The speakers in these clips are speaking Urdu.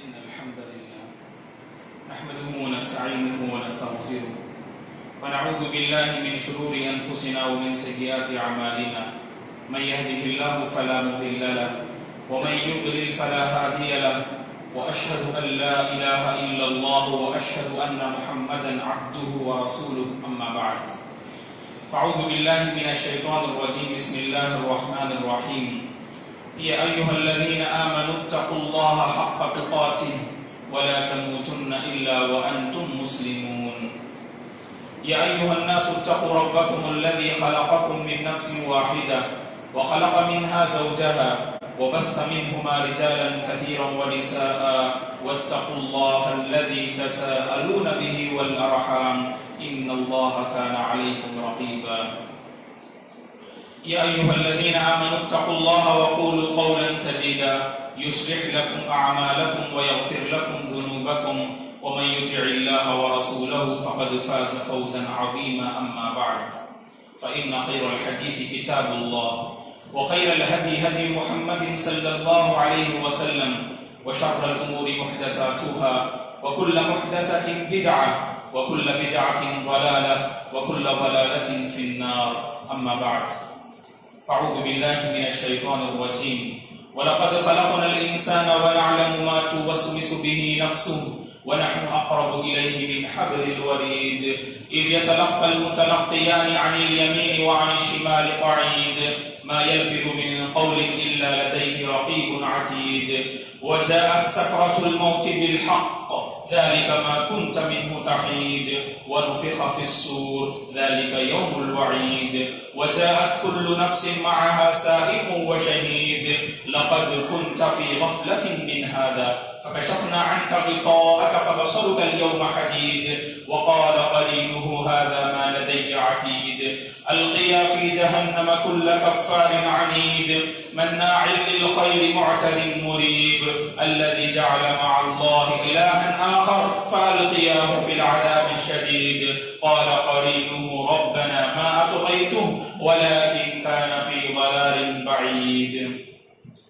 إن الحمد لله نحمده ونستعينه ونستغفره ونعوذ بالله من شرور أنفسنا ومن سيئات أعمالنا من يهده الله فلا مضل له ومن يضلل فلا هادي له وأشهد أن لا إله إلا الله وأشهد أن محمدا عبده ورسوله أما بعد فأعوذ بالله من الشيطان الرجيم بسم الله الرحمن الرحيم يا أيها الذين آمنوا اتقوا الله حق تقاته ولا تموتن إلا وأنتم مسلمون يا أيها الناس اتقوا ربكم الذي خلقكم من نفس واحدة وخلق منها زوجها وبث منهما رجالا كثيرا ونساء واتقوا الله الذي تساءلون به والأرحام إن الله كان عليكم رقيبا يا أيها الذين آمنوا اتقوا الله وقولوا قولا سديدا يصلح لكم أعمالكم ويغفر لكم ذنوبكم ومن يطع الله ورسوله فقد فاز فوزا عظيما أما بعد فإن خير الحديث كتاب الله وخير الهدي هدي محمد صلى الله عليه وسلم وشر الأمور محدثاتها وكل محدثة بدعة وكل بدعة ضلالة وكل ضلالة في النار أما بعد أعوذ بالله من الشيطان الرجيم ولقد خلقنا الإنسان ونعلم ما توسوس به نفسه ونحن أقرب إليه من حبل الوريد إذ يتلقى المتلقيان عن اليمين وعن الشمال قعيد ما يلفظ من قول إلا لديه رقيب عتيد وجاءت سكرة الموت بالحق ذلك ما كنت منه تحيد ونفخ في الصور ذلك يوم الوعيد وجاءت كل نفس معها سائق وشهيد لقد كنت في غفلة من هذا فكشفنا عنك غطاءك فبصرك اليوم حديد وقال قرينه هذا ما لدي عتيد ألقيا في جهنم كل كفار عنيد مناع للخير معتد مريب الذي جعل مع الله إلها آخر فألقياه في العذاب الشديد قال قرينه ربنا ما أطغيته ولكن كان في ضلال بعيد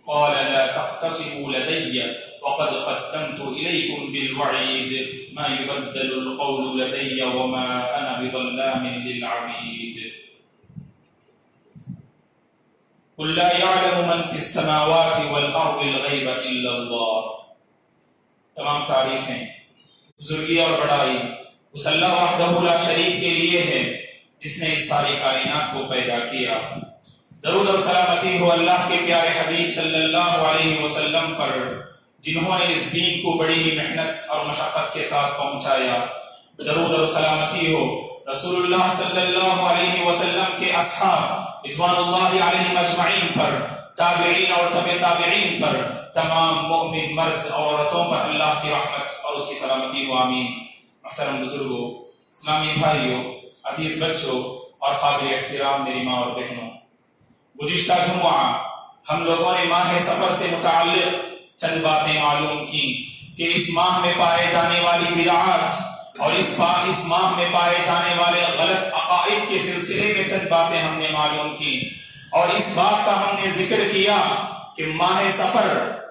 قال لا تختصموا لدي وقد قدمت إليكم بالوعيد ما يبدل القول لدي وما أنا بظلام للعبيد قل لا يعلم من في السماوات والأرض الغيب إلا الله تمام تعریفیں بزرگی اور بڑائی اس اللہ وحدہ لا شریک کے لیے ہے جس نے اس ساری کائنات کو پیدا کیا درود اور سلامتی ہو اللہ کے پیارے حبیب صلی اللہ علیہ وسلم پر جنہوں نے اس دین کو بڑی ہی محنت اور مشقت کے ساتھ پہنچایا درود اور سلامتی ہو رسول اللہ صلی اللہ علیہ وسلم کے اصحاب رضوان اللہ علیہم اجمعین پر تابعین اور تبع تابعین پر تمام مؤمن مرد اور عورتوں پر اللہ کی رحمت اور اس کی سلامتی ہو آمین محترم بزرگوں اسلامی بھائیوں عزیز بچوں اور قابل احترام میری ماں اور بہنوں گزشتہ جمعہ ہم لوگوں نے ماہ سفر سے متعلق چند باتیں معلوم کی کہ اس ماہ میں پائے جانے والی بدعات اور اس ماہ میں پائے جانے والے غلط عقائد کے سلسلے میں چند باتیں ہم نے معلوم کی اور اس بات کا ہم نے ذکر کیا کہ ماہ سفر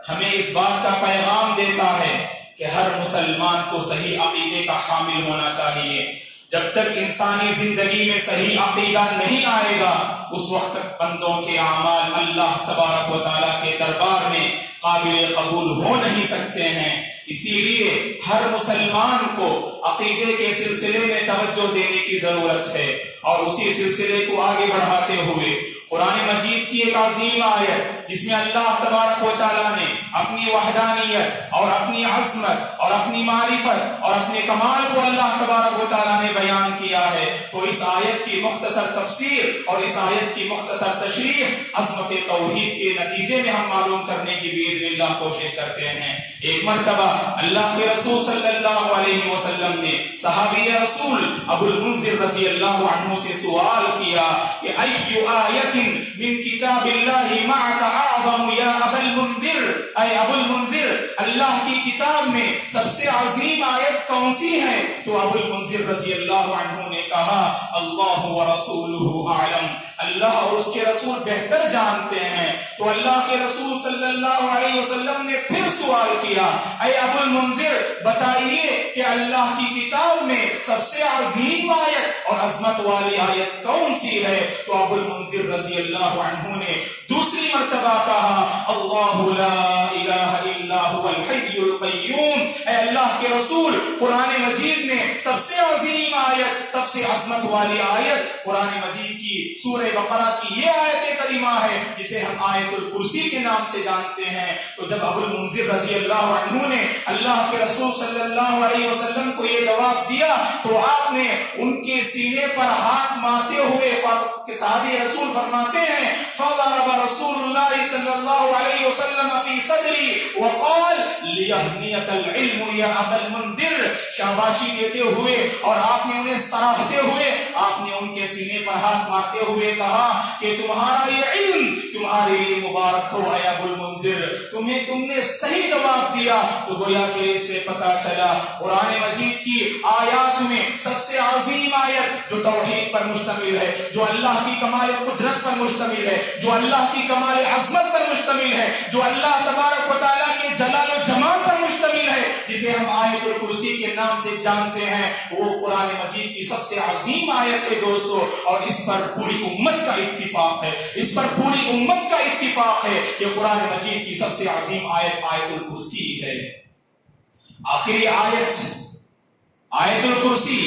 ہمیں اس بات کا پیغام دیتا ہے کہ ہر مسلمان کو صحیح عقیدے کا حامل ہونا چاہیے جب تک انسانی زندگی میں صحیح عقیدہ نہیں آئے گا اس وقت تک بندوں کے اعمال اللہ تبارک و تعالیٰ کے دربار میں قابل قبول ہو نہیں سکتے ہیں اسی لیے ہر مسلمان کو عقیدے کے سلسلے میں توجہ دینے کی ضرورت ہے اور اسی سلسلے کو آگے بڑھاتے ہوئے قرآن مجید کی ایک عظیم آیت جس میں اللہ تبارک و تعالیٰ نے اپنی وحدانیت اور اپنی عظمت اور اپنی معرفت اور اپنے کمال کو اللہ تبارک و تعالیٰ نے بیان کیا ہے تو اس آیت کی مختصر تفسیر اور اس آیت کی مختصر تشریح عظمت توحید کے نتیجے میں ہم معلوم کرنے کی باذن اللہ کوشش کرتے ہیں ایک مرتبہ اللہ کے رسول صلی اللہ علیہ وسلم نے صحابی رسول ابو المنذر رضی اللہ عنہ سے سوال کیا کہ ای آیت من کتاب اللہ معک اعظم یا ابا المنذر، اے ابو المنذر اللہ کی کتاب میں سب سے عظیم آیت کون سی ہے؟ تو ابو المنذر رضی اللہ عنہ نے کہا اللہ ورسولہ اعلم، اللہ اور اس کے رسول بہتر جانتے ہیں۔ تو اللہ کے رسول صلی اللہ علیہ وسلم نے پھر سوال کیا اے ابو المنذر بتائیے کہ اللہ کی کتاب میں سب سے عظیم آیت اور عظمت والی آیت کون سی ہے؟ تو ابو المنذر رضی اللہ عنہ نے دوسری مرتبہ کہا اللہ لا الہ الا هو الحی القیوم، اے اللہ کے رسول قرآن مجید میں سب سے عظیم آیت، سب سے عظمت والی آیت قرآن مجید کی سورہ بقرہ کی یہ آیت کریمہ ہے جسے ہم آیت الکرسی کے نام سے جانتے ہیں۔ تو جب ابو المنذر رضی اللہ عنہ نے اللہ کے رسول صلی اللہ علیہ وسلم کو یہ جواب دیا تو آپ نے ان کے سینے پر ہاتھ مارتے ہوئے صحابی رسول فرماتے ہیں فضرب رسول اللہ صلی اللہ علیہ وسلم فی صدری وقال لیہنیک العلم یا ابا المنذر، شاباشی دیتے ہوئے اور آپ نے انہیں سراہتے ہوئے آپ نے ان کے سینے پر ہاتھ مارتے ہوئے کہا کہ تمہارا یہ علم تمہارے لیے مبارک ہو اے ابو المنذر، تم نے صحیح جواب دیا۔ تو گویا کہ اس سے پتا چلا قرآن مجید کی آیات میں سب سے عظیم آیت جو توحید پر مشتمل ہے، جو اللہ کی کمال قدرت پر مشتمل ہے، جو اللہ کی کمال عظمت پر مشتمل ہے، جو اللہ تبارک و تعالیٰ کے جلال و جمال پر مشتمل ہے، جسے ہم آیت الکرسی کے نام سے جانتے ہیں، وہ قرآن مجید کی سب سے عظیم آیت ہے دوستو، اور اس پر پوری امت کا اتفاق ہے، اس پر پوری امت کا اتفاق ہے کہ قرآن مجید کی سب سے عظیم آیت آیت الکرسی ہے۔ آخری آیت آیت الکرسی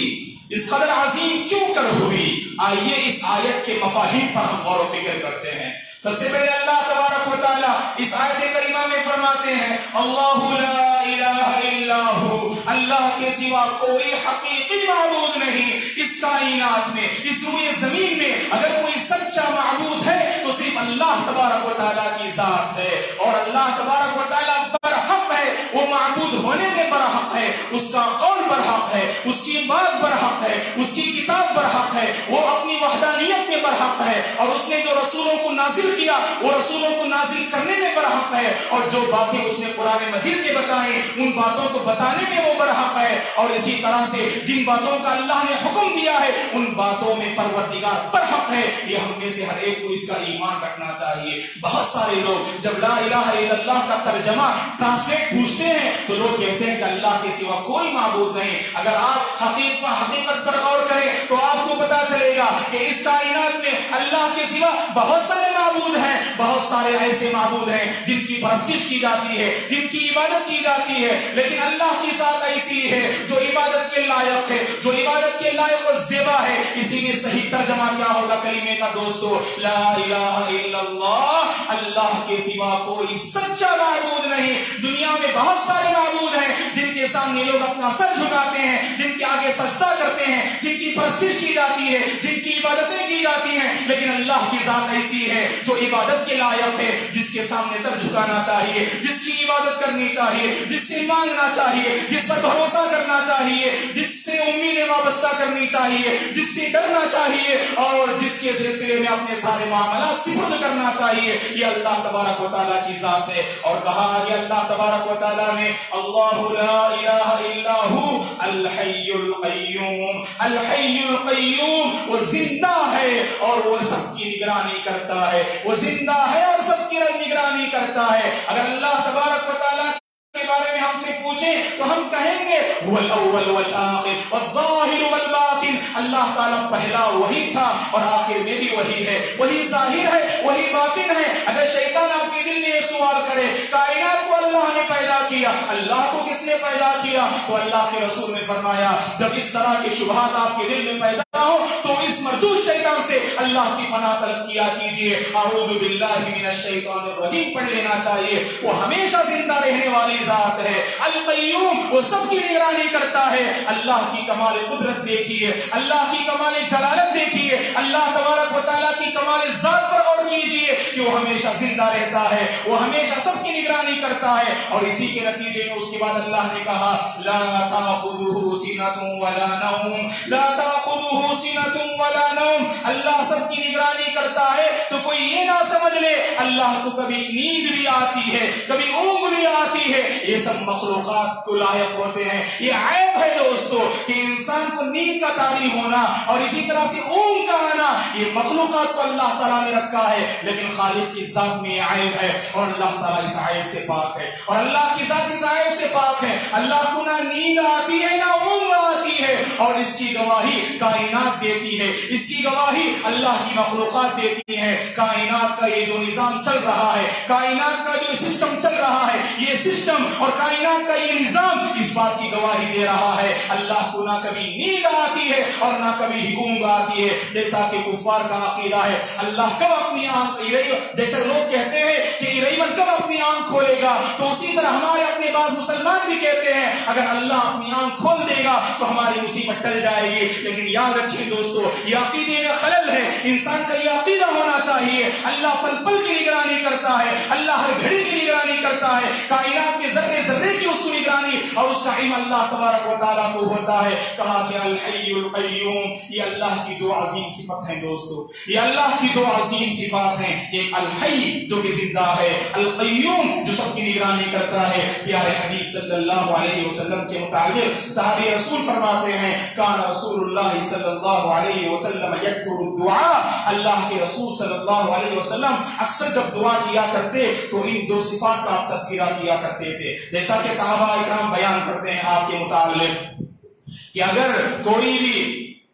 اس قدر عظیم کیوں کر ہوئی؟ آئیے اس آیت کے مفاہیم پر ہم غور و فکر کرتے ہیں۔ سب سے پہلے اللہ تبارک و تعالیٰ اس آیت کریمہ میں فرماتے ہیں اللہ لا الہ الا ہو، اللہ کے سوا کوئی حقیقی معبود نہیں اس کائنات میں، اس روئے زمین میں اگر کوئی سچا معبود ہے تو صرف اللہ تبارک و تعالیٰ کی ذات ہے، اور اللہ تبارک و تعالیٰ برحق ہے، وہ معبود ہونے میں برحق ہے، اس کا قول برحق ہے، اس کی بات برحق ہے، اس کی کتاب برحق ہے، وہ اپنی وحدانیت میں برحق ہے، اور اس نے جو رسولوں کو نازل کیا وہ رسولوں کو نازل کرنے میں برحق ہے، اور جو باتیں اس نے قرآن مجید میں بتائیں ان باتوں کو بتانے میں وہ برحق ہے، اور اسی طرح سے جن باتوں کا اللہ نے حکم دیا ہے ان باتوں میں پروردگار برحق ہے۔ یہ ہم میں سے ہر ایک کو اس کا ایمان رکھنا چاہیے۔ بہت سارے لوگ جب لا الہ الا اللہ کا ترجمہ ٹرانسلیٹ پوچھتے ہیں تو لوگ کہتے ہیں کہ اللہ کے سوا کوئی معبود نہیں۔ اگر آپ حقیقت پر غور کریں تو آپ کو پتا چلے گا کہ اس کائنات میں اللہ کے سوا بہت سارے معبود ہیں، بہت سارے ایسے معبود ہیں جن کی پرستش کی جاتی ہے، جن کی عبادت کی جاتی ہے، لیکن اللہ کی ذات ایسی ہے جو عبادت کے لائق ہے، جو عبادت کے لائق اور زیبا ہے۔ اسی لیے صحیح ترجمہ کیا ہوگا کلمے کا دوستو؟ لا الہ الا اللہ، اللہ کے سوا کوئی سچا معبود نہیں۔ دنیا میں بہت سارے معبود ہیں جن کے سامنے لوگ اپنا سر جھکاتے ہیں، جن کے آگے سجدہ کرتے ہیں، جن کی پرستش کی جاتی ہے، جن کی عبادتیں کی جاتی ہیں، لیکن اللہ کی ذات ایسی ہے جو عبادت کے لائق ہے، جس کے سامنے سر جھکانا چاہیے، جس کی عبادت کرنی چاہیے، جس سے مانگنا چاہیے، جس پر بھروسہ کرنا چاہیے، جس سے امیدیں وابستہ کرنی چاہیے، جس سے ڈرنا چاہیے، اور جس کے سلسلے میں اپنے سارے معاملات سپرد کرنا چاہیے۔ یہ اللہ تبارک و تعالیٰ کی ذات ہے۔ اور کہا آگے اللہ تبارک و تعالیٰ نے اللہ لا الہ الا هو الحی القیوم، الحی القیوم، وہ زندہ ہے اور وہ سب کی نگرانی کرتا ہے، وہ زندہ ہے اور سب کی نگرانی کرتا ہے۔ اگر اللہ تبارک و تعالیٰ کے بارے میں ہم سے پوچھیں تو ہم کہیں گے هو الاول والآخر والظاہر والباطن، اللہ تعالیٰ پہلا وہی تھا اور آخر میں بھی وہی ہے، وہی ظاہر ہے وہی باطن ہے۔ اگر شیطان آپ کے دل میں یہ سوال کرے کائنات کو اللہ نے پیدا کیا، اللہ کو کس نے پیدا کیا، تو اللہ کے رسول نے فرمایا جب اس طرح کے شبہات آپ کے دل میں پیدا ہو تو اس مردود شیطان سے اللہ کی پناہ طلب کیا کیجئے، اعوذ باللہ من الشیطان الرجیم پڑھ لینا چاہیے۔ وہ ہمیشہ زندہ رہنے والی ذات ہے، القیوم، وہ سب کی نگرانی کرتا ہے۔ اللہ کی کمال قدرت دیکھیے، اللہ کی کمال جلالت دیکھیے، اللہ تبارک و تعالیٰ کی کمال ذات پر غور کیجیے کہ وہ ہمیشہ زندہ رہتا ہے، وہ ہمیشہ سب کی نگرانی کرتا ہے۔ اور اسی کے نتیجے میں اس کے بعد اللہ نے کہا لا تأخذہ سنۃ ولا نوم، لا تأخذہ سنۃ ولا نوم، اللہ سب کی نگرانی کرتا ہے تو کوئی یہ نہ سمجھ لے اللہ کو کبھی نیند بھی آتی ہے، کبھی اونگ بھی آتی ہے۔ یہ سب مخلوقات کو لائق ہوتے ہیں۔ یہ عیب ہے دوستو کہ انسان کو نیند کا طاری ہونا اور اسی طرح سے اونگ کا آنا، یہ مخلوقات کو اللہ تعالیٰ نے رکھا ہے، لیکن خالق کی ذات میں یہ عیب ہے اور اللہ تعالیٰ اس عیب سے پاک ہے، اور اللہ کی ذات اس عیب سے پاک ہے۔ اللہ کو نہ نیند آتی ہے نہ اونگ آتی ہے، اور اس کی گواہی کائنات دیتی ہے، اس کی گواہی اللہ کی مخلوقات دیتی ہیں۔ کائنات کا یہ جو نظام چل رہا ہے، کائنات کا جو سسٹم چل رہا ہے، یہ سسٹم اور کائنات کا یہ نظام اس بات کی گواہی دے رہا ہے اللہ کو نہ کبھی نیند آتی ہے اور نہ کبھی ہی اونگ آتی ہے۔ جیسا کہ کفار کا عقیدہ ہے اللہ کب اپنی آنکھ، جیسے لوگ کہتے ہیں کہ ایرائیون کب اپنی آنکھ کھولے گا، تو اسی طرح ہمارے اپنے بعض مسلمان بھی کہتے ہیں اگر اللہ اپنی آنکھ کھول دے گا تو ہماری مصیبت ٹل جائے گی۔ لیکن یاد رکھیں دوستو، یہ عقیدے میں خلل ہے۔ انسان کا یہ عقیدہ ہونا چاہیے اللہ پل پل کی نگرانی کرتا ہے، اللہ ہر گھڑی کی نگرانی کرتا ہے، کائنات کے ذرے ذرے کی اس کو نگرانی اور اس کا علم اللہ تبارک و تعالیٰ کو ہوتا ہے۔ کہا کہ الحی القیوم، یہ اللہ کی دو عظیم صفت ہیں دوستو، یہ اللہ کی دو عظیم صفات ہیں، ایک الحی جو کہ زندہ ہے، القیوم جو سب کی نگرانی کرتا ہے۔ پیارے حبیب صلی اللہ علیہ وسلم کے متعلق صحابی رسول فرماتے ہیں کان رسول اللہ صلی اللہ علیہ وسلم یکثر الدعاء، اللہ کے رسول صلی اللہ علیہ وسلم اکثر جب دعا کیا کرتے تو ان دو صفات کا تذکرہ کیا کرتے تھے۔ جیسا کہ صحابہ اکرام بیان کرتے ہیں آپ کے متعلق کہ اگر کوئی بھی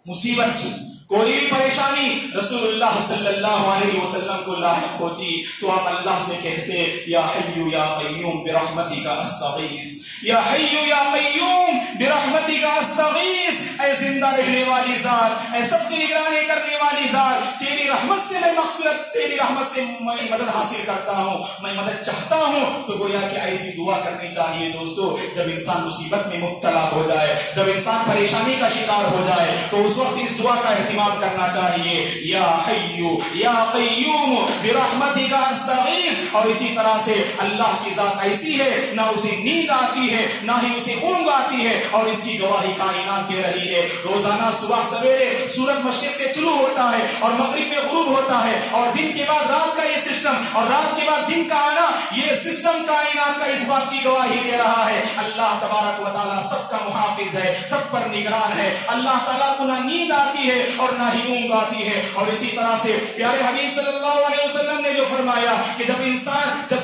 مصیبت تھی، کوئی بھی پریشانی رسول اللہ صلی اللہ علیہ وسلم کو لاحق ہوتی تو آپ اللہ سے کہتے یا حی یا قیوم برحمتک استغیث، یا حی یا قیوم برحمتک استغیث، اے زندہ رہنے والی ذات، اے سب کی نگرانی کرنے والی ذات، تیری رحمت سے میں مغفرت، تیری رحمت سے میں مدد حاصل کرتا ہوں، میں مدد چاہتا ہوں۔ تو گویا کہ ایسی دعا کرنی چاہیے دوستو جب انسان مصیبت میں مبتلا ہو جائے، جب انسان پریشانی کا شکار ہو جائے تو اس وقت اس دعا کا اہتمام کرنا چاہیے یا حی یا قیوم برحمتک استغیث۔ اور اسی طرح سے اللہ کی ذات ایسی ہے نہ اسے نیند آتی ہے نہ ہی اسے اونگ آتی ہے، اور اس کی گواہی کائنات دے رہی ہے۔ روزانہ صبح سویرے سورج مشرق سے طلوع ہوتا ہے اور مغرب میں غروب ہوتا ہے، اور دن کے بعد رات کا یہ سسٹم اور رات کے بعد دن کا آنا، یہ سسٹم کائنات کا اس بات کی گواہی دے رہا ہے اللہ تبارک و تعالیٰ سب کا محافظ ہے، سب پر نگران ہے۔ اللہ تعالیٰ کو نہ نیند آتی ہے اور نہ ہی اونگ آتی ہے۔ اور اسی طرح سے پیارے حبیب صلی اللہ علیہ وسلم نے جو فرمایا کہ جب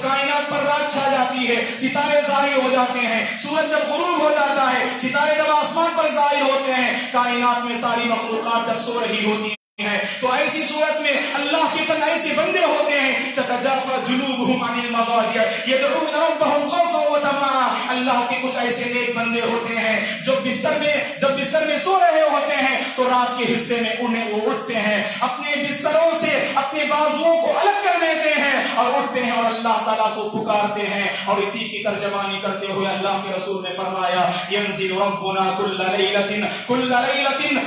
کائنات پر رات چھا جاتی ہے، ستارے ظاہر ہو جاتے ہیں، سورج جب غروب ہو جاتا ہے، ستارے جب آسمان پر ظاہر ہوتے ہیں، کائنات میں ساری مخلوقات جب سو رہی ہوتی ہیں، تو ایسی صورت میں اللہ کے چند ایسے بندے ہوتے ہیں تتجافى جنوبهم عن المضاجع يدعون ربهم خوفا وطمعا، اللہ کے کچھ ایسے نیک بندے ہوتے ہیں جو بستر میں سو رہے ہوتے ہیں تو رات کے حصے میں وہ اٹھتے ہیں، اپنے بستروں سے اپنے بازوؤں کو الگ کر لیتے ہیں اور اٹھتے ہیں اور اللہ تعالیٰ کو پکارتے ہیں۔ اور اسی کی ترجمانی کرتے ہوئے اللہ کے رسول نے فرمایا ينزل ربنا كل ليلة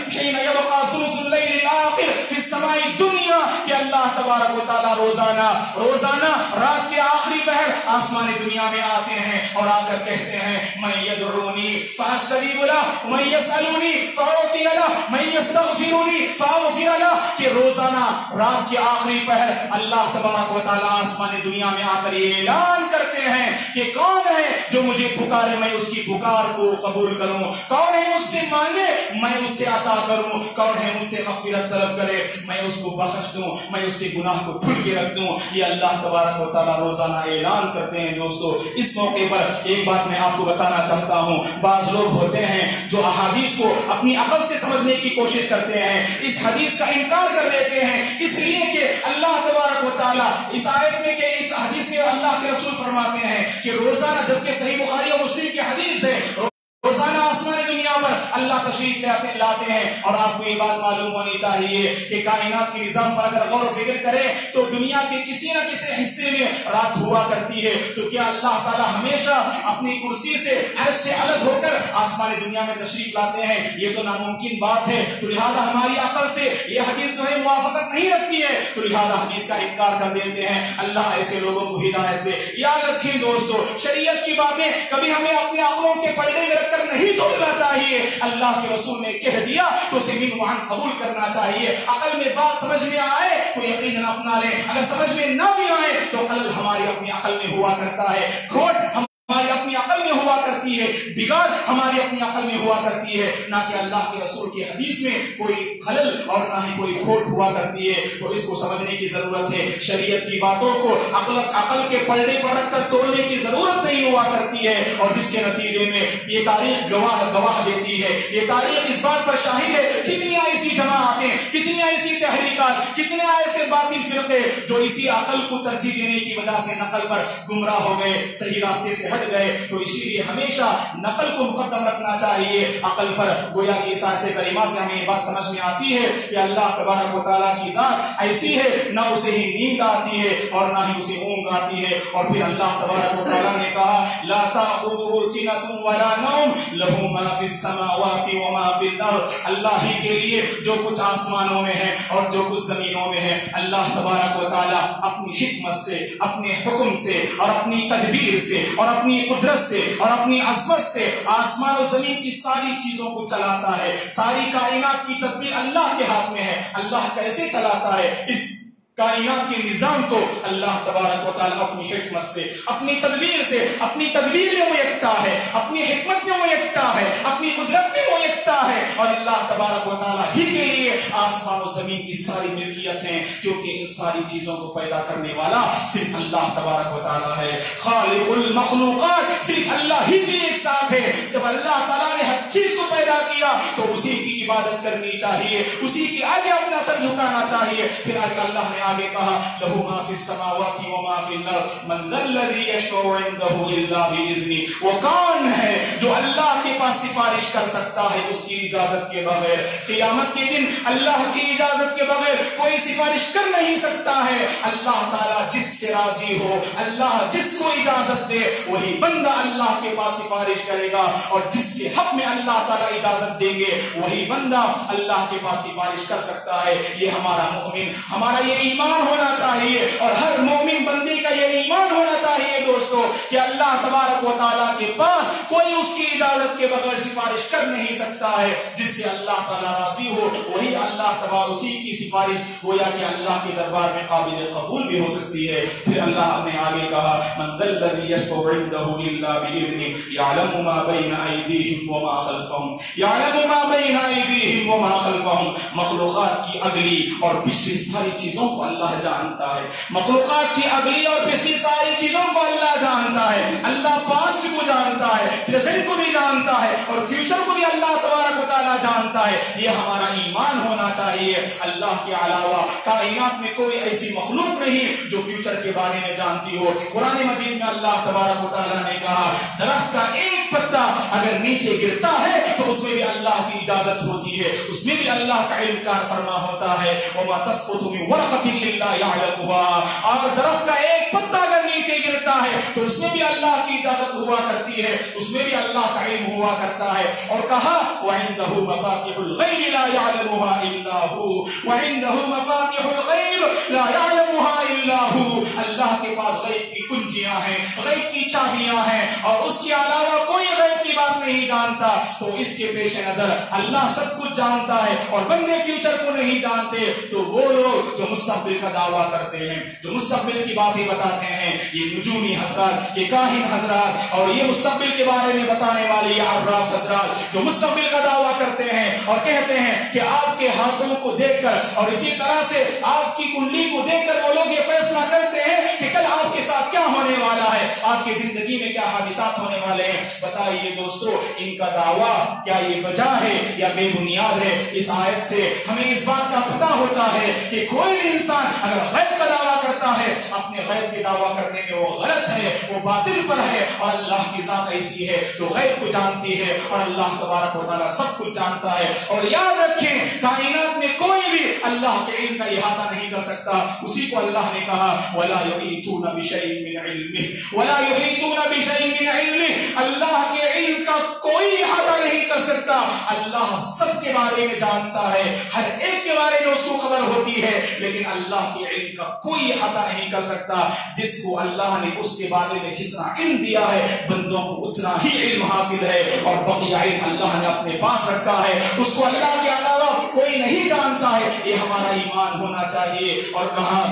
حين يبقى ثلث الليل الآخر في السماء الدنيا، کہ اللہ تبارک و تعالیٰ روزانہ رات کے آخری پہر آسمان دنیا میں آتے ہیں اور آ کر کہتے ہیں من يدعوني فاستجيب له من يسألوني فأعطي له من يستغفرني فأغفر له، کہ روزانہ رات کے آخری پہر اللہ تبارک و تعالیٰ آسمان دنیا میں آ کر یہ اعلان کرتے ہیں کہ کون ہے جو مجھے پکارے میں اس کی پکار کو قبول کروں، کون ہے مجھ سے مانگے میں اس سے عطا کروں، کون ہے مجھ سے مغفرت طلب کرے میں اس کو بخش دوں، میں اس کے گناہ کو دھل کے رکھ دوں۔ یہ اللہ تبارک و تعالیٰ روزانہ اعلان کرتے ہیں۔ دوستو اس موقع پر ایک بات میں آپ کو بتانا چاہتا ہوں، بعض لوگ ہوتے ہیں جو احادیث کو اپنی عقل سے سمجھنے کی کوشش کرتے ہیں، اس حدیث کا انکار کر دیتے ہیں، اس لیے کہ اللہ تبارک و تعالیٰ اس آیت میں کہ اس حدیث میں اللہ کے رسول فرماتے ہیں کہ روزانہ، جبکہ صحیح بخاری اور مسلم کی حدیث ہے، روزانہ آسمان دنیا پر اللہ تشریف لاتے ہیں اور آپ کو یہ بات معلوم ہونی چاہیے کہ کائنات کے نظام پر اگر غور و فکر کریں تو دنیا کے کسی نہ کسی حصے میں رات ہوا کرتی ہے، تو کیا اللہ تعالیٰ ہمیشہ اپنی کرسی سے عرش سے الگ ہو کر آسمانی دنیا میں تشریف لاتے ہیں؟ یہ تو ناممکن بات ہے، تو لہذا ہماری عقل سے یہ حدیث جو ہے موافقت نہیں رکھتی ہے، تو لہذا حدیث کا انکار کر دیتے ہیں۔ اللہ ایسے لوگوں کو ہدایت دے۔ یاد رکھیں دوستو، شریعت کی باتیں کبھی ہمیں اپنے عقلوں کے پردے میں رکھ کر نہیں توڑنا چاہیے۔ اللہ کے رسول نے کہہ دیا تو اسے من وعن قبول کرنا چاہیے۔ عقل میں بات سمجھ میں آئے تو یقیناً اپنا لیں، اگر سمجھ میں نہ بھی آئے تو قلل ہماری اپنی عقل میں ہوا کرتا ہے، کھوٹ ہماری اپنی عقل میں ہوا کرتی ہے، بگاڑ ہماری اپنی عقل میں ہوا کرتی ہے، نہ کہ اللہ کے رسول کی حدیث میں کوئی خلل اور نہ ہی کوئی کھوٹ ہوا کرتی ہے۔ تو اس کو سمجھنے کی ضرورت ہے۔ شریعت کی باتوں کو عقل کے پردے پر رکھ کر توڑنے کی ضرورت نہیں ہوا کرتی ہے، اور جس کے نتیجے میں یہ تاریخ گواہ دیتی ہے، یہ تاریخ اس بات پر شاہد ہے، کتنی ایسی جماعتیں، کتنی ایسی تحریکات، کتنے ایسے باطل فرقے جو اسی عقل کو ترجیح دینے کی وجہ سے نقل پر گمراہ ہو گئے، صحیح راستے سے ہٹ گئے۔ تو اسی لیے ہمیشہ نقل کو مقدم رکھنا چاہیے عقل پر۔ گویا کہ اس آیت کریمہ سے ہمیں یہ بات سمجھ میں آتی ہے کہ اللہ تبارک و تعالیٰ کی ذات ایسی ہے، نہ اسے ہی نیند آتی ہے اور نہ ہی اسے اونگ آتی ہے۔ اور پھر اللہ تبارک و تعالیٰ نے کہا لا تأخذه سنة ولا نوم له ما في السماوات وما في الأرض، اللہ ہی کے لیے جو کچھ آسمانوں میں ہے اور جو کچھ زمینوں میں ہے، اللہ تبارک و تعالیٰ اپنی حکمت سے، اپنے حکم سے اور اپنی تدبیر سے اور اپنی قدرت سے اور اپنی عظمت سے آسمان و زمین کی ساری چیزوں کو چلاتا ہے۔ ساری کائنات کی تدبیر اللہ کے ہاتھ میں ہے۔ اللہ کیسے چلاتا ہے اس کائنات کے نظام کو؟ اللہ تبارک و تعالیٰ اپنی حکمت سے، اپنی تدبیر سے، اپنی تدبیر میں وہ یکتا ہے، اپنی حکمت میں وہ یکتا ہے، اپنی قدرت میں وہ یکتا ہے۔ اور اللہ تبارک و تعالیٰ ہی کے لیے آسمان و زمین کی ساری ملکیت ہیں، کیونکہ ان ساری چیزوں کو پیدا کرنے والا صرف اللہ تبارک و تعالیٰ ہے۔ خالق المخلوقات صرف اللہ ہی کی ایک ذات ہے۔ جب اللہ تعالیٰ نے ہر چیز کو پیدا کیا تو اسی کی عبادت کرنی چاہیے، اسی کے آگے اپنا سر جھکانا چاہیے۔ پھر اللہ نے آگے کہا لہو ما فی السماوات وما فی الارض من ذا الذی یشفع عنده الا باذنہ، وہ کون ہے جو اللہ کے پاس سفارش کر سکتا ہے اس کی اجازت کے بغیر؟ قیامت کے دن اللہ کی اجازت کے بغیر کوئی سفارش کر نہیں سکتا ہے۔ اللہ تعالیٰ جس سے راضی ہو، اللہ جس کو اجازت دے، وہی بندہ اللہ کے پاس سفارش کرے گا، اور جس کے حق میں اللہ تعالیٰ اجازت دیں گے وہی بندہ اللہ کے پاس سفارش کر سکتا ہے۔ یہ ہمارا مومن، ہمارا یہ ایمان ہونا چاہیے، اور ہر مومن بندے کا یہ ایمان ہونا چاہیے دوستو کہ اللہ تبارک و تعالیٰ کے پاس کوئی اس کی اجازت کے بغیر سفارش کر نہیں سکتا ہے۔ جس سے اللہ تعالیٰ راضی ہو وہی اللہ تبارک اسی کی سفارش گویا کہ اللہ کے دربار میں قابل قبول بھی ہو سکتی ہے۔ پھر اللہ نے آگے کہا من ذا الذی یشفع عنده الا باذنہ یعلم ما بین ایدیہم وما خلفہم، یعلم ما بین ایدیہم وما خلفہم۔ مخلوقات کی اگلی اور پچھلی ساری چیزوں کو اللہ جانتا ہے، مخلوقات کی اگلی اور پچھلی ساری چیزوں کو اللہ جانتا ہے۔ اللہ پاسٹ کو جانتا ہے، پریزنٹ کو بھی جانتا ہے، اور فیوچر کو بھی اللہ تبارک و تعالیٰ جانتا ہے۔ یہ ہمارا ایمان ہونا چاہیے۔ اللہ کے علاوہ کائنات میں کوئی ایسی مخلوق نہیں جو فیوچر کے بارے میں جانتی ہو۔ قرآن مجید میں اللہ تبارک و تعالیٰ نے کہا درخت کا ایک پتا اگر نیچے گرتا ہے تو اس میں بھی اللہ کی اجازت ہوتی ہے، اس میں بھی اللہ کا علم کار فرما ہوتا ہے۔ وما تسقط من ورقۃ الا يعلمها، اور درخت کا ایک پتا اگر نیچے گرتا ہے تو اس میں بھی اللہ کی اجازت ہوا کرتی ہے، اس میں بھی اللہ کا علم ہوا کرتا ہے۔ اور کہا وعنده مفاتيح الغیب لا يعلمها الا هو، وعنده مفاتيح الغیب لا يعلمها الا هو، اللہ کے پاس غیب کی کنجیاں ہیں، غیب کی چابیاں ہیں، اور اس کے علاوہ کوئی غیب کی بات نہیں جانتا۔ تو اس کے پیش نظر اللہ سب کچھ جانتا ہے اور بندے فیوچر کو نہیں جانتے۔ تو وہ لوگ جو مستقبل کا دعویٰ کرتے ہیں، جو مستقبل کی باتیں بتاتے ہیں، یہ نجومی حضرات، یہ کاہن حضرات، اور یہ مستقبل کے بارے میں بتانے والے یہ عراف حضرات جو مستقبل کا دعویٰ کرتے ہیں اور کہتے ہیں کہ آپ کے ہاتھوں کو دیکھ کر اور اسی طرح سے آپ کی کنڈلی کو دیکھ کر وہ لوگ یہ فیصلہ کرتے ہیں کہ کل آپ کے ساتھ کیا ہونے والا ہے، آپ کی زندگی میں کیا حادثات ہونے والے ہیں۔ بتائیے دوستو ان کا دعویٰ کیا یہ بجا ہے یا بے بنیاد ہے؟ اس آیت سے ہمیں اس بات کا پتہ ہوتا ہے کہ کوئی بھی انسان اگر غیب کا دعویٰ کرتا جانتا ہے اپنے غیب کے دعویٰ کرنے میں وہ غلط ہے، وہ باطل پر ہے، اور اللہ کی ذات ایسی ہے تو غیب کو جانتی ہے، اور اللہ تبارک و تعالیٰ سب کچھ جانتا ہے۔ اور یاد رکھیں کائنات میں کوئی بھی اللہ کے علم کا احاطہ نہیں کر سکتا۔ اسی کو اللہ نے کہا وَلَا يُحِيطُونَ بِشَيْءٍ مِّنْ عِلْمِهِ وَلَا يُحِيطُونَ بِشَيْءٍ مِّنْ عِلْمِهِ، اللہ کے علم کا کوئی احاطہ نہیں کر سکتا۔ اللہ سب کے بارے میں جانتا ہے، ہر ایک کے بارے میں اس کو خبر ہوتی ہے، لیکن اللہ کے علم کا کوئی احاطہ نہیں کر سکتا۔ جس کو اللہ نے اس کے بارے میں جتنا علم دیا ہے بندوں کو اتنا ہی علم حاصل ہے، اور بقیہ علم اللہ نے اپنے پاس رکھا ہے، اس کو اللہ کے علاوہ کوئی نہیں جانتا ہے۔ یہ ہمارا ایمان ہونا چاہیے۔ اور کہا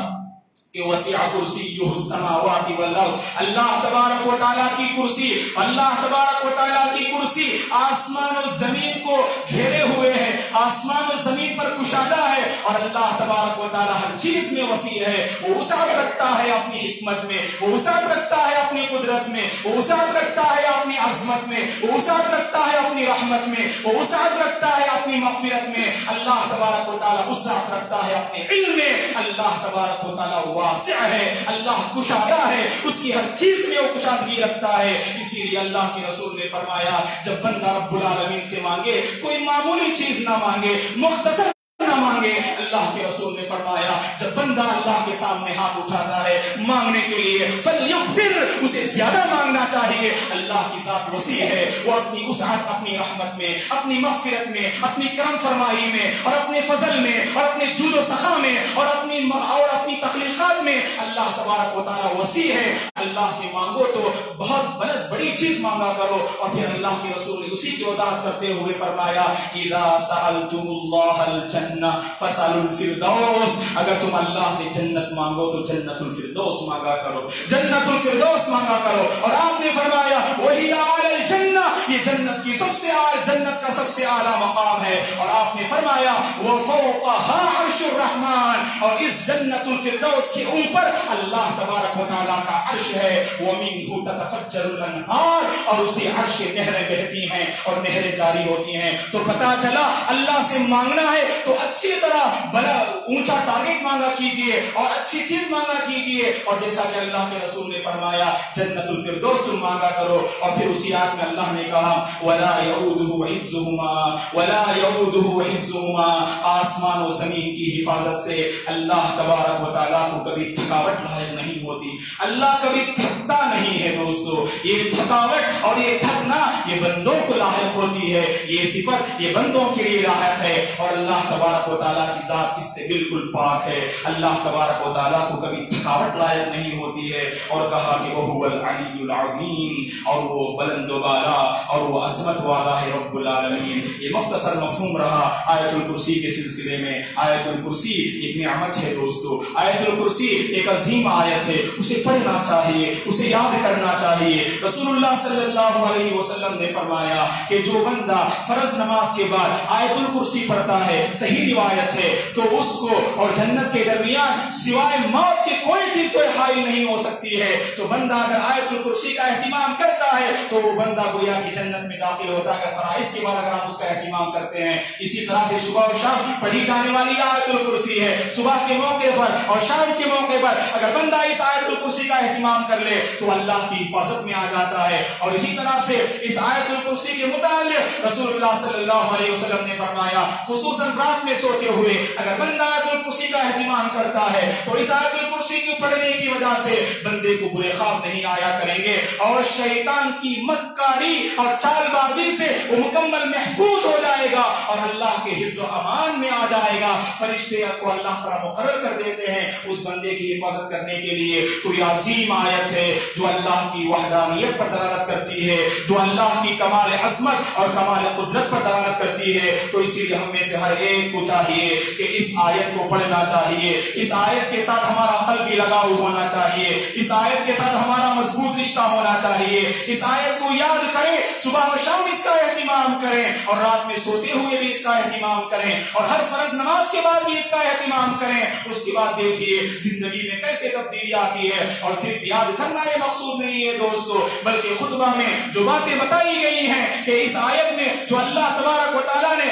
کہ وسع کرسیہ السماوات والارض، اللہ تبارک و تعالیٰ کی کرسی، اللہ تبارک و تعالیٰ کی کرسی آسمان و زمین کو گھیرے ہوئے ہے، آسمان و زمین پر کشادہ ہے، اور اللہ تبارک و تعالیٰ ہر چیز میں وسیع ہے۔ وہ وسعت رکھتا ہے اپنی حکمت میں، وہ وسعت رکھتا ہے اپنی قدرت میں، وہ وسعت رکھتا ہے اپنی عظمت میں، وہ وسعت رکھتا ہے اپنی رحمت میں، وہ وسعت رکھتا ہے اپنی مغفرت میں۔ اللہ تبارک و تعالیٰ وسعت رکھتا ہے اپنے علم میں۔ اللہ تبارک و تعالیٰ واسع ہے، اللہ کشادہ ہے، اس کی ہر چیز میں وہ کشادگی رکھتا ہے۔ اسی لیے اللہ کے رسول نے فرمایا جب بندہ رب العالمین سے مانگے کوئی معمولی چیز نہ مانگے، مختصر نہ مانگے، اللہ کے رسول نے فرمایا جب بندہ اللہ کے سامنے ہاتھ اٹھاتا ہے مانگنے کے لیے فَلْيُكْفِرْ، اسے زیادہ مانگنا چاہیے۔ اللہ کی ذات وسیع ہے، وہ اپنی وسعت، اپنی رحمت میں، اپنی مغفرت میں، اپنی کرم فرمائی میں، اور اپنے فضل میں، اور اپنے جود و سخا میں، اور اپنی تخلیقات میں اللہ تبارک و تعالیٰ وسیع ہے۔ اللہ سے مانگو تو بہت بڑی چیز مانگا کرو۔ اور پھر اللہ کے رسول نے اسی کی وضاحت کرتے ہوئے فرمایا اِذَا سَأَلْتُمُ اللَّهَ الْجَنَّةَ فَاسْأَلُوا الْفِرْدَوْسَ، اگر تم اللہ سے جنت مانگو تو جنت الفردوس مانگا کرو، جنت الفردوس مانگا کرو۔ اور آپ نے فرمایا وہی اعلی الجنہ، یہ جنت کی سب سے اعلی، جنت کا سب سے اعلیٰ مقام ہے۔ اور آپ نے فرمایا وَفَوْقَهَا عَرْشُ الرَّحْمَنِ، اور اس جنت الفردوس کے اوپر اللہ تبارک و تعالیٰ کا عرش ہے۔ وَمِنْهُ تَتَفَجَّرُ الْأَنْهَارُ، اور اسی عرش سے نہریں بہتی ہیں اور نہریں جاری ہوتی ہیں۔ تو پتہ چلا اللہ سے مانگنا ہے تو اچھی طرح بڑا اونچا ٹارگٹ مانگا کیجئے اور اچھی چیز مانگا کیجئے، اور جیسا کہ اللہ کے رسول نے فرمایا جنت الفردوس تم مانگا کرو۔ اور پھر اسی آیت میں اللہ نے کہا وَلَا يَعُودُهُ حِفْظُهُمَا وَلَا يَعُودُهُ حِفْظُهُمَا، آسمان و زمین کی حفاظت سے اللہ تبارک و تعالیٰ کو کبھی تھکاوٹ لاحق نہیں ہوتی، اللہ کبھی تھکتا نہیں ہے۔ دوستو یہ تھکاوٹ اور یہ تھکنا یہ بندوں کو لاحق ہوتی ہے، یہ صفت یہ بندوں کے لیے لاحق ہے، اور اللہ تبارک و تعالیٰ کی ذات اس سے بالکل پاک ہے۔ اللہ تبارک و تعالیٰ کو کبھی تھکاوٹ لاحق نہیں ہوتی ہے۔ اور کہا کہ وَهُوَ الْعَلِيُّ الْعَظِيمُ، اور وہ بلند و بالا اور وہ عظمت والا ہے رب العالمین۔ یہ مختصر مفہوم رہا آیت الکرسی کے سلسلے میں۔ آیت الکرسی ایک نعمت ہے دوستو، آیت الکرسی ایک عظیم آیت ہے، اسے پڑھنا چاہیے، اسے یاد کرنا چاہیے۔ رسول اللہ صلی اللہ علیہ وسلم نے فرمایا کہ جو بندہ فرض نماز کے بعد آیت الکرسی پڑھتا ہے، صحیح روایت ہے، تو اس کو اور جنت کے درمیان سوائے موت کے کوئی چیز کوئی حائل نہیں ہو سکتی ہے۔ تو بندہ اگر آیت الکرسی کا اہتمام کرتا ہے تو وہ بندہ گویا کہ جنت میں داخل ہوتا ہے، فرائض کے بعد اگر آپ اس کا اہتمام کرتے ہیں۔ اسی طرح سے صبح و شام پڑھی جانے والی آیت الکرسی ہے، صبح کے موقع پر اور شام کے موقع پر اگر بندہ اس آیت الکرسی کا اہتمام کر لے تو اللہ کی حفاظت میں آ جاتا ہے۔ اور اسی طرح سے اس آیت الکرسی کے متعلق رسول اللہ صلی اللہ علیہ وسلم نے فرمایا خصوصاً رات میں سوتے ہوئے اگر بندہ آیت الکرسی کا اہتمام کرتا ہے تو اس آیت الکرسی کی پڑھنے کی وجہ سے بندے کو برے خواب نہیں آیا کریں گے، اور شیطان کی مکاری اور چال بازی سے وہ مکمل محفوظ ہو جائے گا اور اللہ کے حفظ و امان میں آ جائے گا۔ فرشتے کو اللہ تعالیٰ مقرر کر دیتے ہیں اس بندے کی حفاظت کرنے کے لیے۔ تو یہ عظیم آیت ہے جو اللہ کی وحدانیت پر دلالت کرتی ہے، جو اللہ کی کمال عظمت اور کمال قدرت پر دلالت کرتی ہے۔ تو اسی لیے ہم میں سے ہر ایک کو چاہیے کہ اس آیت کو پڑھنا چاہیے، اس آیت کے ساتھ ہمارا قلب بھی لگاؤ ہونا چاہیے، اس آیت کے ساتھ ہمارا مضبوط رشتہ ہونا چاہیے۔ اس آیت کو یاد کریں، صبح و شام اس کا اہتمام کریں، اور رات میں سوتے ہوئے بھی اس کا اہتمام کریں، اور ہر فرض نماز کے بعد بھی اس کا اہتمام کریں۔ اس کے بعد دیکھیے زندگی میں کیسے تبدیلی آتی ہے۔ اور صرف یاد کرنا یہ مقصود نہیں ہے دوستو، بلکہ خطبہ میں جو باتیں بتائی گئی ہیں کہ اس آیت میں جو اللہ تبارک و تعالیٰ نے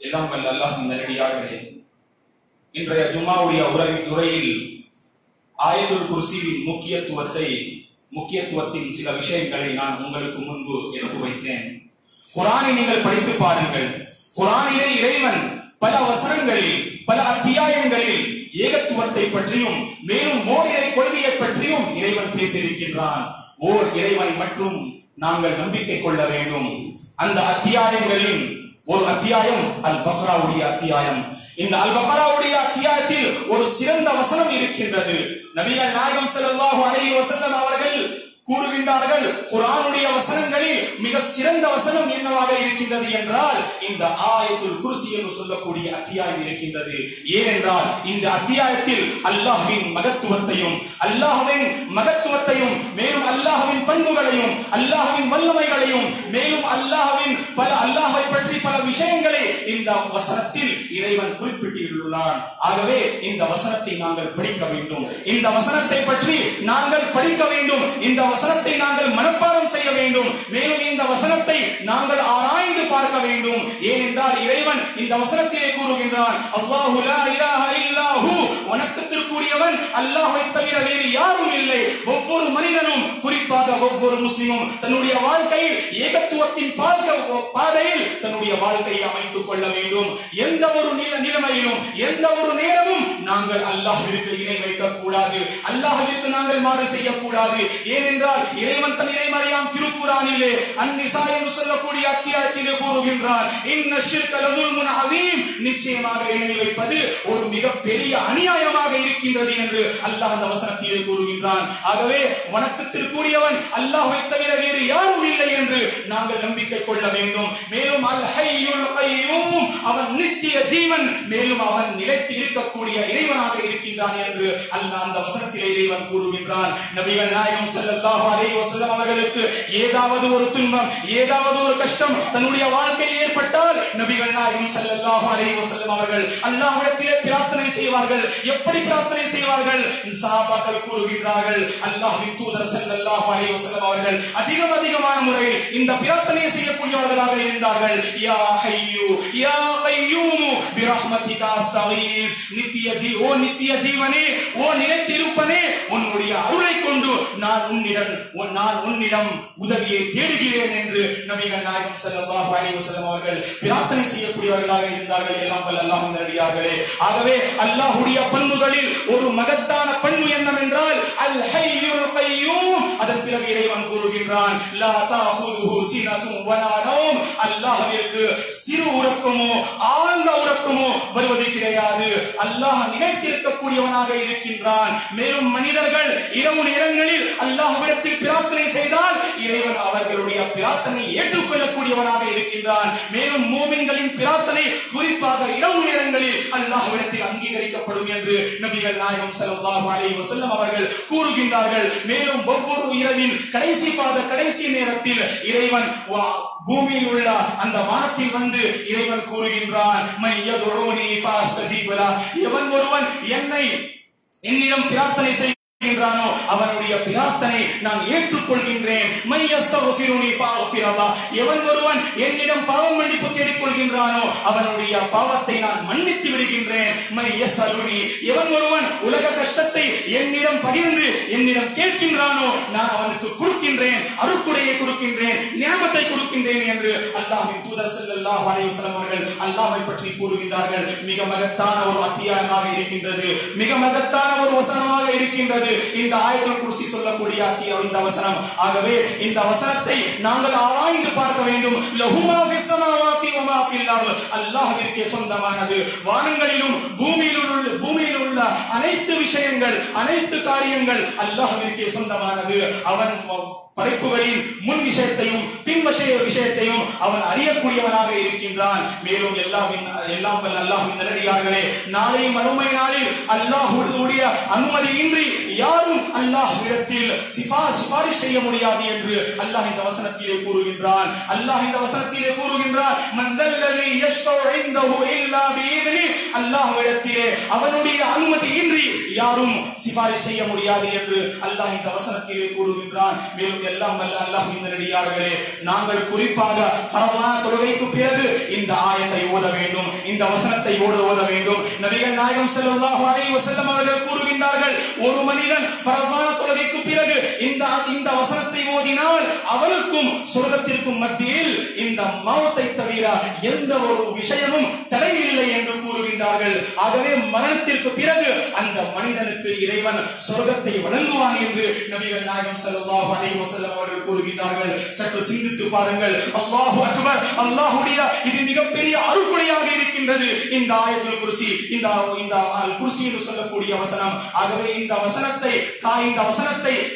எல்லாம் வல்ல அல்லாஹ்வின் நல்லடியார்களே, இன்றைய ஜும்மாவுடைய உரையில் ஆயத்துல் குர்சியின் முக்கியத்துவத்தின் சில விஷயங்களை நான் உங்களுக்கு முன்பு எடுத்து வைத்தேன். குர்ஆனை நீங்கள் படித்து பாருங்கள். குர்ஆனிலே இறைவன் பல வசனங்களில், பல அத்தியாயங்களில் ஏகத்துவத்தை பற்றியும் மேலும் ஓரிரை கொள்கையை பற்றியும் இறைவன் பேசியிருக்கின்றான். ஓர் இறைவனை மட்டும் நாங்கள் நம்பிக்கை கொள்ள வேண்டும். அந்த அத்தியாயங்களில் ஒரு அத்தியாயம் அல் பக்ராவுடைய அத்தியாயம். இந்த அல் பக்ராவுடைய அத்தியாயத்தில் ஒரு சிறந்த வசனம் இருக்கின்றது. நபிகள் நாயகம் ஸல்லல்லாஹு அலைஹி வஸல்லம் அவர்கள் கூறுகின்றார்கள், குர்ஆனுடைய வசனங்களில் மிக சிறந்த வசனம் என்னவாக இருக்கின்றது என்றால் இந்த ஆயத்துல் குர்சி என்று சொல்லக்கூடிய அத்தியாயம் இருக்கின்றது. ஏனென்றால் இந்த அத்தியாயத்தில் அல்லாஹ்வின் மகத்துவத்தையும் மேலும் அல்லாஹ்வின் பண்புகளையும் அல்லாஹ்வின் வல்லமைகளையும் மேலும் அல்லாஹ்வை பற்றி பல விஷயங்களை இந்த வசனத்தில் இறைவன் குறிப்பிட்டுள்ளான். ஆகவே இந்த வசனத்தை நாங்கள் படிக்க வேண்டும், இந்த வசனத்தை பற்றி நாங்கள் படிக்க வேண்டும், இந்த வசனத்தை நாங்கள் மனப்பாடம் செய்ய வேண்டும், மேலும் இந்த வசனத்தை நாங்கள் ஆராய்ந்து பார்க்க வேண்டும். ஏனென்றால் இறைவன் இந்த வசனத்திலே கூறுகின்றான், அல்லாஹு லா இலாஹ இல்லா ஹு, வணக்கத்திற்குரியவன் அல்லாஹ்வை தவிர வேறு யாரும் இல்லை. ஒவ்வொரு மனிதனும், குறிப்பாக ஒவ்வொரு முஸ்லிமும் தன்னுடைய வாழ்க்கையில் ஏகத்துவத்தின் பாதையில் தன்னுடைய வாழ்க்கையை அமைத்துக் கொள்ள வேண்டும். எந்த ஒரு நிலைமையிலும் எந்த ஒரு நேரமும் நாங்கள் அல்லாஹ்விற்கு இணை வைக்க கூடாது, அல்லாஹ்விற்கு நாங்கள் மாறு செய்யக்கூடாது. ஏனென்றால் இறைவன் தன் இறைமறையாம் திருக்குர்ஆனிலே அன்-நிசா என்று சொல்லக்கூடிய அத்தியாயத்திலே கூறுகின்றான், இன்ன ஷிர்க லதுல்முன் அதீம், நிச்சயமாக இணை வைப்பது ஒரு மிகப்பெரிய அநியாயமாக இருக்கின்றது என்று அல்லாஹ் அந்த வசனத்திலே கூறுகின்றான். ஆகவே வணக்கத்திற்குரியவன் அல்லாஹ்வை தவிர வேறு யாரும் இல்லை என்று நாங்கள் நம்பிக்கை கொள்ள வேண்டும். மேலும் அல் ஹய்யுல் கய்யூம், அவன் நித்திய ஜீவன், மேலும் அவன் நிலைத்து இருக்கக்கூடிய இறைவனாக இருக்கின்றான் என்று அல்லாஹ் அந்த வசனத்திலே இறைவன் கூறுகின்றான். நபிகள் நாயகம் ஸல்லல்லாஹு அலைஹி வஸல்லம் அவர்களுக்கு ஏதாவது ஒரு துன்பம், ஏதாவது ஒரு கஷ்டம் தன்னுடைய வாழ்க்கையில் ஏற்பட்டால் நபிகள் நாயகம் ஸல்லல்லாஹு அலைஹி வஸல்லம் அவர்கள் அல்லாஹ்விடத்திலே பிரார்த்தனை செய்வார்கள். எப்படி பிரார்த்தனை செய்வார்கள்? சஹாபாக்கள் கூறுகின்றார்கள், அல்லாஹ்வின் தூதர் ஸல்லல்லாஹு அலைஹி வஸல்லம் அவர்கள் அதிகமான முறையில் இந்த பிரார்த்தனை செய்யக்கூடியவர்களாக இருந்தார்கள். யா ஹய்யூ யா கய்யூம் பிரஹ்மதிக அஸ்தகீஸ், நித்திய ஜீவனே, ஓ நிலைத்திருப்பனே, உன்னுடைய அருளை கொண்டு நான் உன்னிடம் உதவியை தேடுகிறேன் என்று நபிகள் நாயகம் ஸல்லல்லாஹு அலைஹி வஸல்லம் அவர்கள் பிரார்த்தனை செய்யக்கூடியவர்களாக இருந்தார்கள். எல்லாம் வல்ல அல்லாஹ்வின் நல்லடியார்களே, ஆகவே அல்லாஹ்வுடைய பண்புகளில் ஒரு மகத்தான பண்பு என்னவென்றால் அல் ஹய்யுல் கய்யூம். அதன் பிறகு இறைவன் கூறுகின்றான், லா தஅஹுதுஹு சினத்துன் வலா நௌம், அல்லாஹ்விற்கு சிறு உறக்கமோ ஆழ்ந்த உறக்கமோ வருவது கிடையாது. அல்லாஹ் நிலைத்திருக்கக்கூடியவனாக இருக்கின்றான். மேலும் மனிதர்கள் இரவு நேரங்களில் அல்லாஹ்விடத்தில் பிரார்த்தனை செய்தால் இறைவன் அவர்களுடைய பிரார்த்தனை ஏற்றுக்கொள்ளக்கூடியவனாக இருக்கின்றான். மேலும் மூமின்களின் பிரார்த்தனை குறிப்பாக இரவு நேரங்களில் அல்லாஹ்விடத்தில் அங்கீகரிக்கப்படும் என்று நபிகள் நாயகம் ஸல்லல்லாஹு அலைஹி வஸல்லம் அவர்கள் கூறுகின்றார்கள். மேலும் ஒவ்வொரு இரவின் கடைசி நேரத்தில் இறைவன் பூமியில் உள்ள அந்த வானத்தில் வந்து இறைவன் கூறுகின்றான், மையதுஊனி ஃபஅஸ்தஜீப லஹ், எவன் ஒருவன் என்னிடம் பிரார்த்தனை செய்கின்றானோ அவனுடைய பிரார்த்தனை நான் ஏற்றுக்கொள்கின்றேன். மையஸ்தக்ஃபிருனி ஃபஅக்ஃபிர் லஹ், எவன் ஒருவன் என்னிடம் பாவ மன்னிப்பு தேடிக் கொள்கின்றானோ அவனுடைய பாவத்தை நான் மன்னித்து விடுகின்றேன். மையஸ்அலுனி, எவன் ஒருவன் உலக கஷ்டத்தை என்னிடம் பகிர்ந்து என்னிடம் கேட்கின்றானோ நான் அவனுக்கு கொடுக்கின்றேன், அருட்கொடையை கொடுக்கின்றேன், நியமத்தை கொடுக்கின்றேன் என்று அல்லாஹ்வின் தூதர் ஸல்லல்லாஹு அலைஹி வஸல்லம் அவர்கள் அல்லாஹ்வை பற்றி கூறுகின்றார்கள். மிக மகத்தான ஒரு அத்தியாயமாக இருக்கின்றது, மிக மகத்தான ஒரு வசனமாக இருக்கின்றது இந்த ஆயத்துல் குர்சி சொல்லக்கூடிய அத்தியாயம், இந்த வசனம். ஆகவே இந்த வசனத்தை நாங்கள் ஆராய்ந்து பார்க்க வேண்டும். லஹுமா ஃபிஸ் ஸமாவாதி வ மா ஃபில் அர்த், அல்லாஹ்விற்கே சொந்தமானது வானங்களிலும் பூமியிலும் உள்ள அனைத்து விஷயங்கள், அனைத்து காரியங்கள் அல்லாஹ்விற்கே சொந்தமானது. அவன் படைப்புகளின் முன் விஷயத்தையும் பின் விஷயத்தையும் அவன் அறியக்கூடியவனாக இருக்கின்றான். மேலும் எல்லாம் வல்ல அல்லாஹ்வின் நல்லடியார்களே, நாளை மறுமை நாளில் அல்லாஹ்வுடைய அனுமதியின்றி யாரும் அல்லாஹ்விடத்தில் சிபாரிஷ் செய்ய முடியாது என்று அல்லாஹ் இந்த வசனத்திலே கூறுகின்றான். மந்தல்லதி யஷ்ஃபஉ இன்தஹு இல்லா பிஇذنி, அல்லாஹ்விடத்திலே அவனுடைய அனுமதியின்றி யாரும் சிபாரிஷ் செய்ய முடியாது என்று அல்லாஹ் இந்த வசனத்திலே கூறுகின்றான். மேலும் எல்லாம் வல்ல அல்லாஹ்வின் நல்லடியார்களே, நாங்கள் குறிப்பாக ஃபர்லான தொழுகைக்கு பிறகு இந்த ஆயத்தை ஓத வேண்டும், இந்த வசனத்தை ஓத வேண்டும். நபிகள் நாயகம் ஸல்லல்லாஹு அலைஹி வஸல்லம் அவர்கள் கூறுகின்றார்கள், ஒரு மனிதன் ஃபர்லான தொழுகைக்கு பிறகு இந்த வசனத்தை ஓதினால் அவனுக்கும் சொர்க்கத்திற்கும் மத்தியில் இந்த மௌத்தை தவிர எந்த ஒரு விஷயமும் தடையில்லை என்று கூறுகின்றார்கள். ஆகவே மரணத்திற்கு பிறகு அந்த மனிதனுக்கு இறைவன் சொர்க்கத்தை வழங்குவான் என்று நபிகள் நாயகம் ஸல்லல்லாஹு அலைஹி வஸல்லம் அவர்கள் கூறுகின்றார்கள். சற்று சிந்தித்து பாருங்கள். அல்லாஹு அக்பர். அல்லாஹ்வுடைய இது மிகப்பெரிய அருள்கொடையாக இருக்கின்றது இந்த ஆயத்துல் குர்சி, இந்த அல் குர்சி என்று சொல்லக்கூடிய வசனம். ஆகவே இந்த வசனத்தை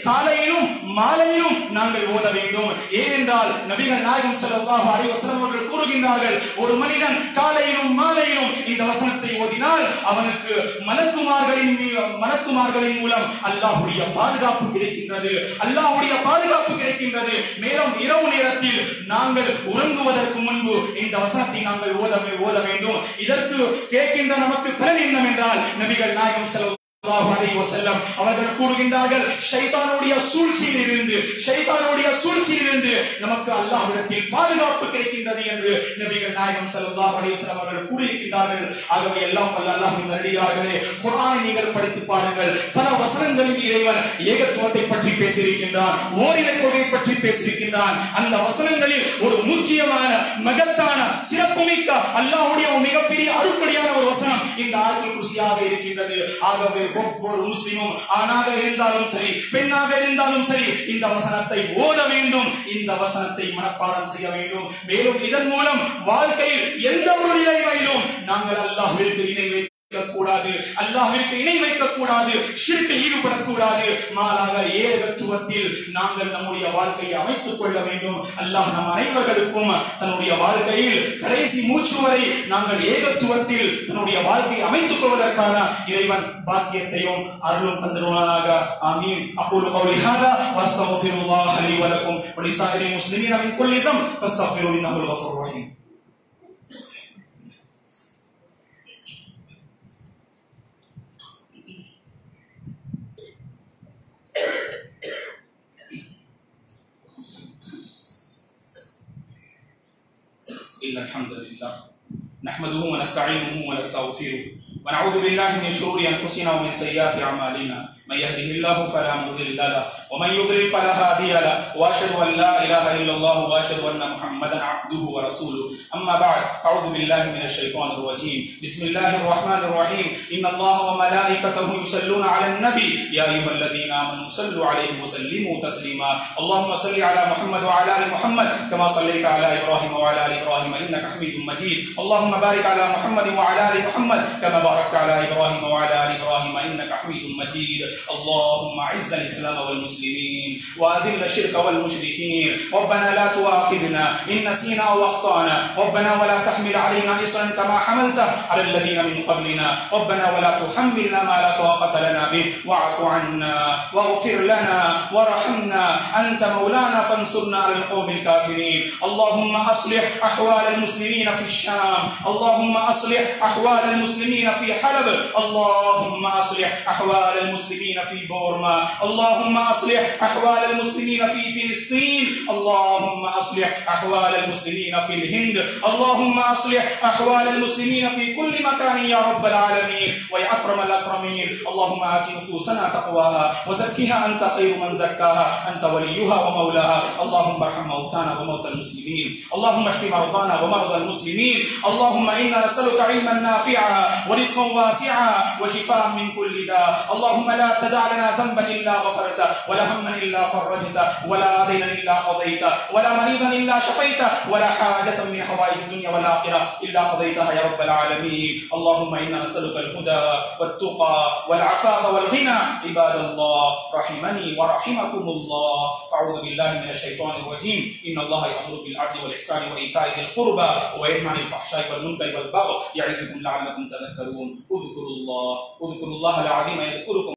காலையிலும் மாலையிலும் நாங்கள் ஓத வேண்டும். ஏனென்றால் நபிகள் நாயகம் ஸல்லல்லாஹு அலைஹி வஸல்லம் அவர்கள் கூறுகின்றார்கள், ஒரு மனிதன் காலையிலும் மாலையிலும் இந்த வசனத்தை ஓதினால் அவனுக்கு மலக்குமார்களின் மூலம் அல்லாஹ்வுடைய பாதுகாப்பு கிடைக்கின்றது. மேலும் இரவு நேரத்தில் நாங்கள் உறங்குவதற்கு முன்பு இந்த வசனத்தை நாங்கள் ஓத வேண்டும். இதற்கு கேட்கின்ற நமக்கு பலன் என்னவென்றால் நபிகள் நாயகம் ஸல்லல்லாஹு அலைஹி வஸல்லம் அவர்கள் கூறுகின்றார்கள், ஷைத்தானுடைய சூழ்ச்சியிலிருந்து நமக்கு அல்லாஹ்விடத்தில் பாதுகாப்பு கிடைக்கின்றது என்று நபிகள் நாயகம் ஸல்லல்லாஹு அலைஹி வஸல்லம் அவர்கள் கூறியிருக்கின்றார்கள். ஆகவே எல்லாம் வல்ல அல்லாஹ்வின் நல்லடியார்களே, குர்ஆனை நீங்கள் படித்து பாருங்கள். பல வசனங்களில் இறைவன் ஏகத்துவத்தை பற்றி பேசியிருக்கின்றான், ஓரிரை கொள்கை பற்றி பேசியிருக்கின்றான். அந்த வசனங்களில் ஒரு முக்கியமான மகத்தான சிறப்புமிக்க அல்லாஹ்வுடைய மிகப்பெரிய அருள்கொடையான ஒரு வசனம் இந்த ஆயத்துல் குர்சியாக இருக்கின்றது. ஆகவே ஒவ்வொரு முஸ்லிமும் ஆணாக இருந்தாலும் சரி, பெண்ணாக இருந்தாலும் சரி, இந்த வசனத்தை ஓத வேண்டும், இந்த வசனத்தை மனப்பாடம் செய்ய வேண்டும். மேலும் இதன் மூலம் வாழ்க்கையில் எந்த ஒரு நிலைமையிலும் நாங்கள் அல்லாஹ்விற்கு இணை வைக்கக்கூடாது, ஷிர்கில் ஈடுபடக்கூடாது. மாறாக ஏகத்துவத்தில் நாங்கள் நம்முடைய வாழ்க்கையை அமைத்துக் கொள்ள வேண்டும். அல்லாஹ் நம் அனைவர்களுக்கும் தன்னுடைய வாழ்க்கையில் கடைசி மூச்சு வரை நாங்கள் ஏகத்துவத்தில் தன்னுடைய வாழ்க்கையை அமைத்துக் கொள்வதற்கான இறைவன் பாக்கியத்தையும் அருளும் தந்தருவானாக. ஆமீன். அகூலு கௌலி ஹாதா வ அஸ்தக்ஃபிருல்லாஹ லி வ லக்கும் வ லிஸாயிரில் முஸ்லிமீன மின் குல்லி தம் ஃபஸ்தக்ஃபிரு இன்னஹுல் கஃபூர் ரஹீம். إن الحمد لله نحمده ونستعينه ونستغفره ونعوذ بالله من شرور أنفسنا ومن سيئات أعمالنا من يهده الله فلا مضل له ومن يضلل فلا هادي له وأشهد أن لا إله إلا الله وأشهد أن محمدا عبده ورسوله. أما بعد أعوذ بالله من الشيطان الرجيم. بسم الله الرحمن الرحيم. إن الله وملائكته يصلون على النبي يا أيها الذين آمنوا صلوا عليه وسلموا تسليما. اللهم صل على محمد وعلى آل محمد كما صليت على إبراهيم وعلى آل إبراهيم إنك حميد مجيد. اللهم بارك على محمد وعلى آل محمد كما باركت على إبراهيم وعلى آل إبراهيم إنك حميد مجيد. اللهم أعز الإسلام والمسلمين وأذل الشرك والمشركين. ربنا لا تؤاخذنا إن نسينا أو أخطأنا. ربنا ولا تحمل علينا إصرا كما حملته على الذين من قبلنا. ربنا ولا تحملنا ما لا طاقة لنا به واعف عنا واغفر لنا وارحمنا أنت مولانا فانصرنا على القوم الكافرين. اللهم أصلح أحوال المسلمين في الشام. اللهم أصلح أحوال المسلمين في حلب. اللهم أصلح أحوال المسلمين في بورما. اللهم أصلح أحوال المسلمين في فلسطين. اللهم أصلح أحوال المسلمين في الهند. اللهم أصلح أحوال المسلمين في كل مكان يا رب العالمين ويا أكرم الأكرمين. اللهم آت نفوسنا تقواها وزكها أنت خير من زكاها أنت وليها ومولاها. اللهم ارحم موتانا وموتى المسلمين. اللهم اشف مرضانا ومرضى المسلمين. اللهم إنا نسألك علما نافعا ورزقا واسعا وشفاء من كل داء. اللهم لا تدع لنا ذنبا إلا غفرته ولا هما إلا فرجته ولا دينا إلا قضيته ولا مريضا إلا شفيته ولا حاجة من حوائج الدنيا والآخرة إلا قضيتها يا رب العالمين. اللهم إنا نسألك الهدى والتقى والعفاف والغنى. عباد الله رحمني ورحمكم الله، فأعوذ بالله من الشيطان الرجيم. إن الله يأمر بالعدل والإحسان وإيتاء ذي القربى وينهى عن الفحشاء والمنكر والبغي يعظكم لعلكم تذكرون. اذكروا الله العظيم يذكركم